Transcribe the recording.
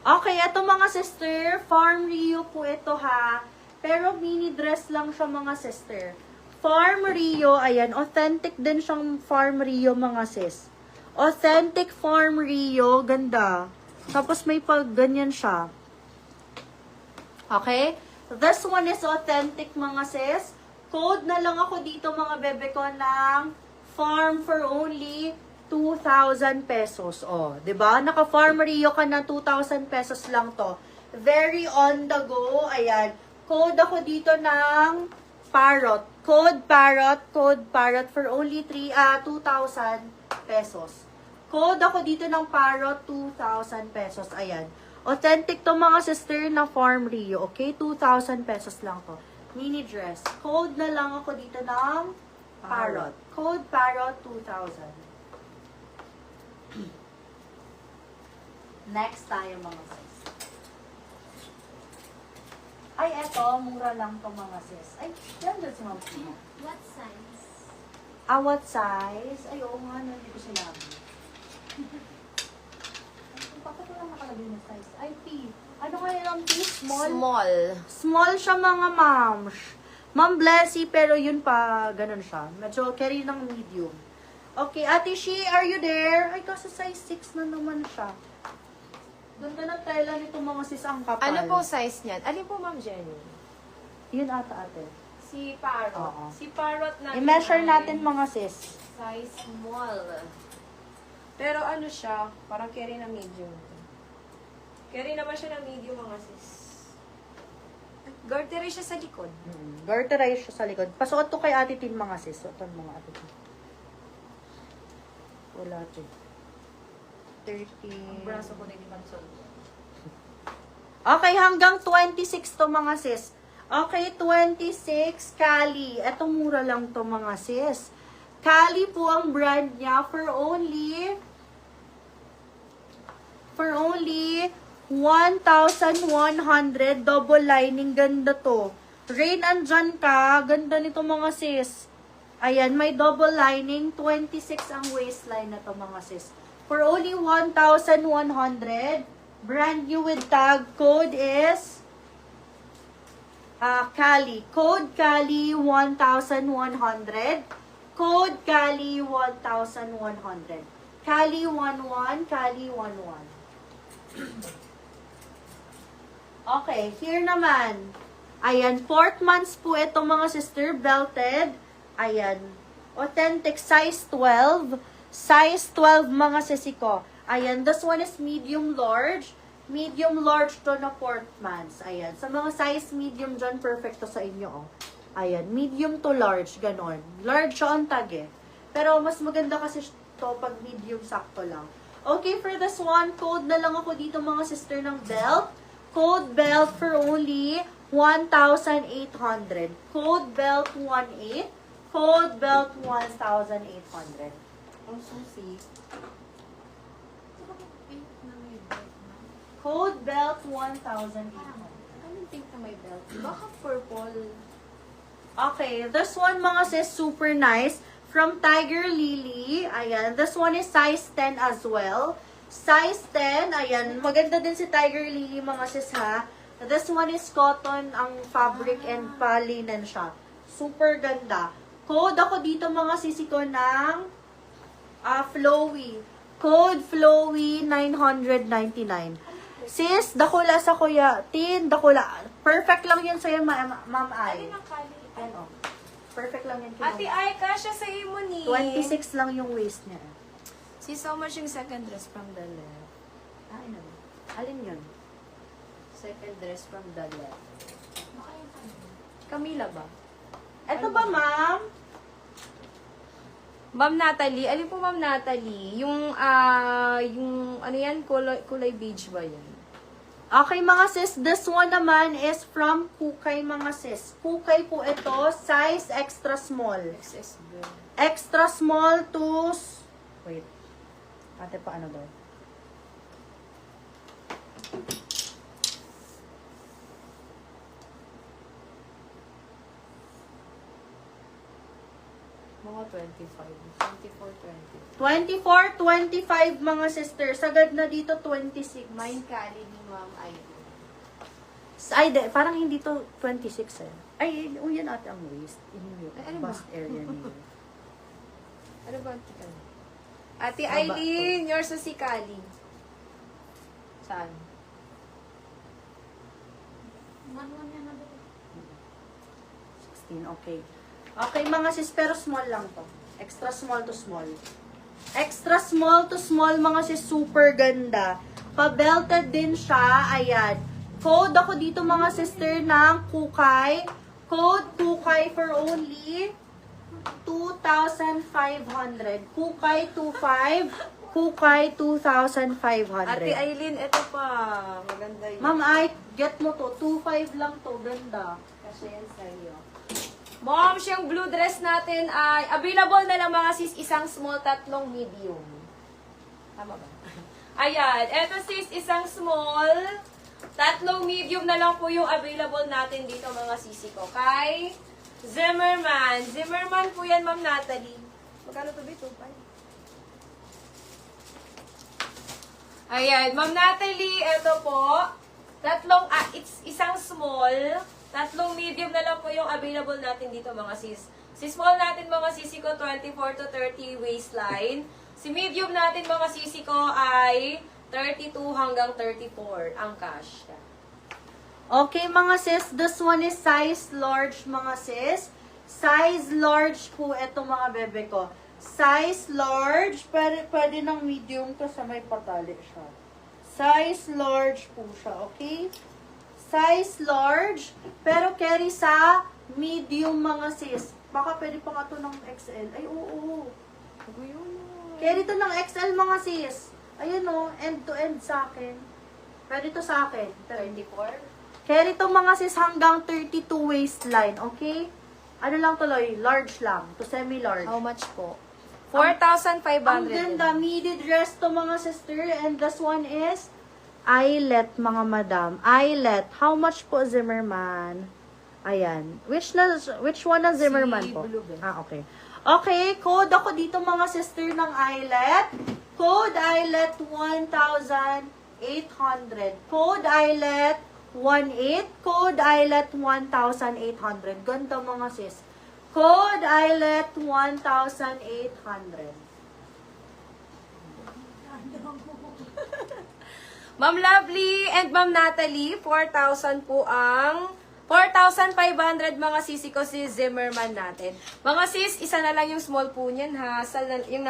Okay, ito mga sister, Farm Rio po ito ha. Pero mini dress lang siya mga sister. Farm Rio, ayan, authentic din siyang Farm Rio mga sis. Authentic Farm Rio, ganda. Tapos may pag ganyan siya. Okay? This one is authentic mga sis. Code na lang ako dito mga bebe ko ng farm for only 2,000 pesos. O, diba? Naka-Farm Rio ka na 2,000 pesos lang to. Very on the go. Ayan. Code ako dito ng Parrot. Code Parrot for only 2,000 pesos. Code ako dito ng Parrot, 2,000 pesos. Ayan. Authentic to mga sister na Farm Rio. Okay? 2,000 pesos lang to. Mini dress. Code na lang ako dito ng Parrot. Code Parrot, 2,000. Next tayo mga sis. Ay, eto. Mura lang to mga sis. Ay, yan doon si Ma'am Pina. What size? Ah, what size? Ay, oo nga, hindi ko sinabi. Bakit wala nakalagay na size? Ay, P. Ano kaya lang, P? Small? Small. Small siya mga ma'am. Ma'am Blessy, pero yun pa, ganun siya. Medyo carry ng medium. Okay, Ate Shi, are you there? Ay, kasi size 6 na naman siya. Ganda ng tela nito mga sis ang kapal. Ano po size niyan? Alin po, Ma'am Jenny? Yun ata ate. Si Parrot. Oo. Si Parrot natin. I-measure ay natin mga sis. Size small. Pero ano siya, parang carry na medium. Carry naman siya na medium mga sis. Gartery siya sa likod. Garterize siya sa likod. Pasuot to kay Ate Tin mga sis. Suotan mga Ate Tin. Wala ito. 30. Ang braso ko na hindi pansol. Okay, hanggang 26 to mga sis. Okay, 26, Cali. Eto mura lang to mga sis. Cali po ang brand niya for only 1,100 double lining. Ganda to. Rain, andyan ka. Ganda nito mga sis. Ayan, may double lining. 26 ang waistline na to mga sis. For only 1,100. Brand new with tag. Code is Cali. Code Cali 1,100. Code Cali 1,100. Cali 11. Cali 11. Okay, here naman. Ayan, 4th months po ito mga sister, belted. Ayan, authentic size 12. Size 12 mga sisi ko. Ayan, this one is medium large. Medium large to na 4th months. Ayan, sa mga size medium dyan, perfect to sa inyo. Oh. Ayan, medium to large, ganon. Large siya ang tag eh. Pero mas maganda kasi to pag medium, sakto lang. Okay, for this one, code na lang ako dito mga sister ng belt. Code belt for only 1,800. Code belt 18. Code belt 1,800. Ang susi. Code belt 1,800. Anong pink na may belt? Baka purple. Okay, this one mga sis, super nice. From Tiger Lily. Ayan, this one is size 10 as well. Size 10, ayan, maganda din si Tiger Lily mga sis ha. This one is cotton ang fabric and palinen siya. Super ganda. Code ako dito mga sisi ko ng Flowy. Code Flowy 999. Sis, dakula sa kuya. Tin, dakula. Perfect lang yan sa'yo, Ma'am Ay. Alin ang Cali? Ano? Perfect lang yan. Ate Ay, kasya sa imo ni. 26 lang yung waist niya. See so much yung second dress from the left. Ay, ano? Alin yun? Second dress from the left. Camila ba? Ito ba, ma'am? Ma'am Natalie, alin po Ma'am Natalie? Yung ano yan, kulay beige ba yan? Okay, mga sis. This one naman is from Kukay, mga sis. Kukay po ito. Size extra small. XS Extra small to... Wait. Ate, paano daw? Mga 25. 24, 20. 24, 25 mga sister. Sagad na dito 26. Mine Cali ni Ma'am Ivy. Ay, parang hindi to 26 eh. Ay, yan ate ang waist. Yung Ay, ano ba? bust area niyo. Ano ba ang tika? Ate Eileen, yours sa si Cali. Saan? 16, okay. Okay mga sis, pero small lang to. Extra small to small. Extra small to small mga sis, super ganda. Pa-belted din siya, ayan. Code ako dito mga sister ng Kukay. Code Kukay for only 2,500. Kukay 25, Kukay 2,500. Ate Eileen, ito pa. Maganda yun. Ma'am, ay, get mo to. 2,500 lang to. Ganda. Kasi yan sa'yo. Mom, siyang blue dress natin ay available na lang mga sis, isang small, tatlong medium. Tama ba? Ayan, eto sis, isang small, tatlong medium na lang po yung available natin dito mga sisi ko. Kay Zimmerman. Zimmerman po yan, Ma'am Natalie. Magkano to dito? Ayan, Ma'am Natalie, eto po. Tatlong, it's isang small, tatlong medium na lang po yung available natin dito mga sis. Si small natin mga sisi ko, 24 to 30 waistline. Si medium natin mga sisi ko ay 32 hanggang 34 ang cash. Okay mga sis, this one is size large mga sis. Size large po ito mga bebe ko. Size large, pwede ng medium kasi may patali siya. Size large po siya, okay? Size large, pero carry sa medium mga sis. Baka pwede pa nga to ng XL. Ay, oo. Carry to ng XL mga sis. Ayun o, end to end sa akin. Pwede to sa akin. 24? Carry to mga sis hanggang 32 waistline, okay? Ano lang tuloy, large lang, to semi-large. How much po? 4,500. Ang ganda, midi dress to mga sister, and this one is eyelet mga madam. Eyelet. How much po Zimmerman? Ayan. Which one na Zimmerman Si po? Blue Bell. Okay. Okay, code ako dito mga sister ng eyelet. Code eyelet 1,800. Code eyelet 18. Code eyelet 1,800. Ganda mga sis. Code eyelet 1,800. Ma'am Lovely and Ma'am Natalie, 4,000 po ang 4,500 mga sisi ko si Zimmerman natin. Mga sis, isa na lang yung small po niyan ha. Yung